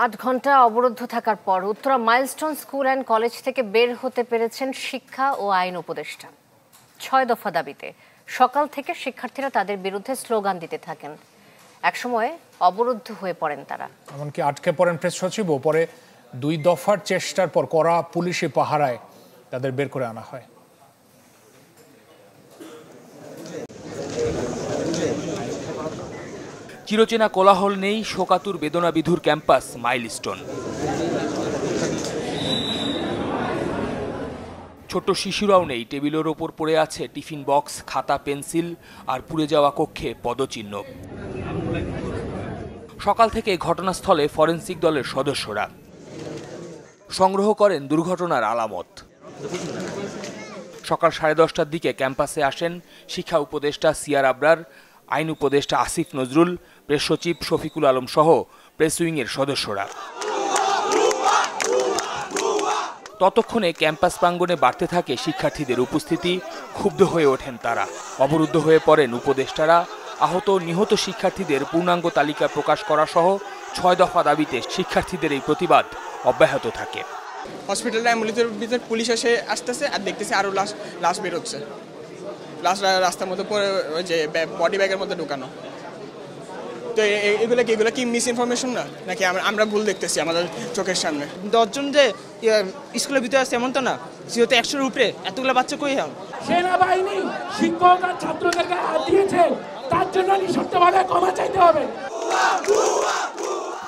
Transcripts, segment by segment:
8 ঘন্টা অবরুদ্ধ থাকার পর Uttara milestone school and college থেকে বের হতে পেরেছেন শিক্ষা ও আইন উপদেষ্টা। 6 দফা দাবিতে সকাল থেকে শিক্ষার্থীরা তাদের বিরুদ্ধে স্লোগান দিতে থাকেন। একসময় অবরুদ্ধ হয়ে পড়েন তারা, এমনকি আটকে পড়েন প্রেস সচিবও। পরে 2 দফার চেষ্টার পর কড়া পুলিশি পাহারায় তাদের বের করে আনা হয়। চিরচেনা কোলাহল নেই শোকাতুর বেদনাবিধুর ক্যাম্পাস মাইলস্টোন। ছোট শিশুরাও নেই, টেবিলের ওপর পড়ে আছে টিফিন বক্স, খাতা, পেন্সিল আর পুড়ে যাওয়া কক্ষে পদচিহ্ন। সকাল থেকে ঘটনাস্থলে ফরেনসিক দলের সদস্যরা সংগ্রহ করেন দুর্ঘটনার আলামত। সকাল 10:30টার দিকে ক্যাম্পাসে আসেন শিক্ষা উপদেষ্টা সিয়ার আবরার, আইন উপদেষ্টা আসিফ নজরুল, প্রেস সচিব শফিকুল আলম সহ প্রেস উইংয়ের সদস্যরা। ততক্ষণে ক্যাম্পাস প্রাঙ্গণে বাড়তে থাকে শিক্ষার্থীদের উপস্থিতি। ক্ষুব্ধ হয়ে ওঠেন তারা, অবরুদ্ধ হয়ে পড়েন উপদেষ্টারা। আহত নিহত শিক্ষার্থীদের পূর্ণাঙ্গ তালিকা প্রকাশ করা সহ 6 দফা দাবিতে শিক্ষার্থীদের এই প্রতিবাদ অব্যাহত থাকে। হসপিটাল অ্যাম্বুলেন্সের ভিতর পুলিশ এসে আসতেছে আর দেখতেছে আরো লাশ বেরোচ্ছে। লাশ রাস্তার মধ্যে পড়ে ওই যে বডি ব্যাগের মধ্যে ঢুকানো। তো এগুলো কি মিস ইনফরমেশন না, নাকি আমরা ভুল দেখতেছি আমাদের চোখের সামনে? 10 জন যে স্কুলের ভিতরে আছে এমন তো না, যেহেতু 100-এর উপরে এতগুলো বাচ্চা কই হন? সেনাবাহিনী শিক্ষক আর ছাত্রদেরকে হাত দিয়েছে, তার জন্য নিঃশর্তভাবে ক্ষমা চাইতে হবে।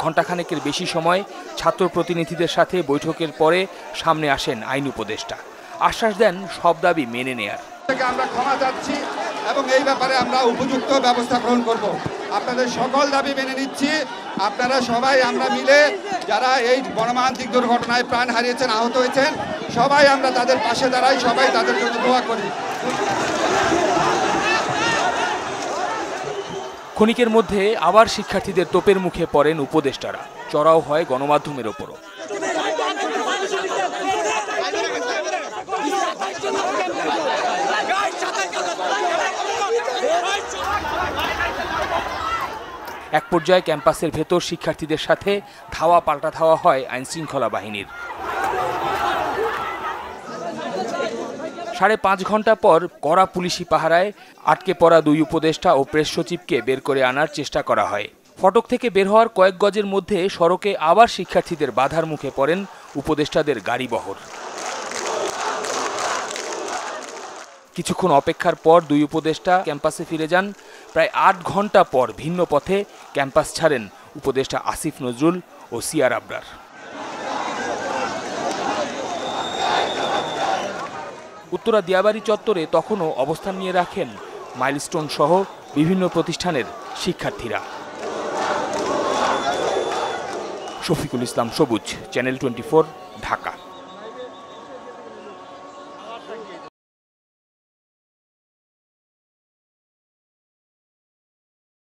ঘণ্টাখানেকের বেশি সময় ছাত্র প্রতিনিধিদের সাথে বৈঠকের পরে সামনে আসেন আইন উপদেষ্টা। আশ্বাস দেন সব দাবি মেনে নেয়ার। আমরা ক্ষমা চাচ্ছি এবং এই ব্যাপারে আমরা উপযুক্ত ব্যবস্থা গ্রহণ করব। আপনাদের সকল দাবি মেনে নিচ্ছি। আপনারা সবাই আমরা মিলে যারা এই মর্মান্তিক দুর্ঘটনায় প্রাণ হারিয়েছেন, আহত হয়েছেন, সবাই আমরা তাদের পাশে দাঁড়াই, সবাই তাদের জন্য দোয়া করি। ক্ষণিকের মধ্যে আবার শিক্ষার্থীদের তোপের মুখে পড়েন উপদেষ্টারা। চড়াও হয় গণমাধ্যমের ওপরও। এক পর্যায়ে ক্যাম্পাসের ভেতর শিক্ষার্থীদের সাথে ধাওয়া পাল্টা ধাওয়া হয় আইনশৃঙ্খলা বাহিনীর। 5.5 ঘন্টা পর কড়া পুলিশি পাহারায় আটকে পড়া 2 উপদেষ্টা ও প্রেস সচিবকে বের করে আনার চেষ্টা করা হয়। ফটক থেকে বের হওয়ার কয়েক গজের মধ্যে সড়কে আবার শিক্ষার্থীদের বাধার মুখে পড়েন উপদেষ্টাদের গাড়িবহর। কিছুক্ষণ অপেক্ষার পর 2 উপদেষ্টা ক্যাম্পাসে ফিরে যান। প্রায় 8 ঘন্টা পর ভিন্ন পথে ক্যাম্পাস ছাড়েন উপদেষ্টা আসিফ নজরুল ও সিয়ার আবরার। উত্তরা দিয়াবাড়ি চত্বরে তখনও অবস্থান নিয়ে রাখেন মাইলস্টোন সহ বিভিন্ন প্রতিষ্ঠানের শিক্ষার্থীরা। শফিকুল ইসলাম সবুজ, চ্যানেল 24, ঢাকা।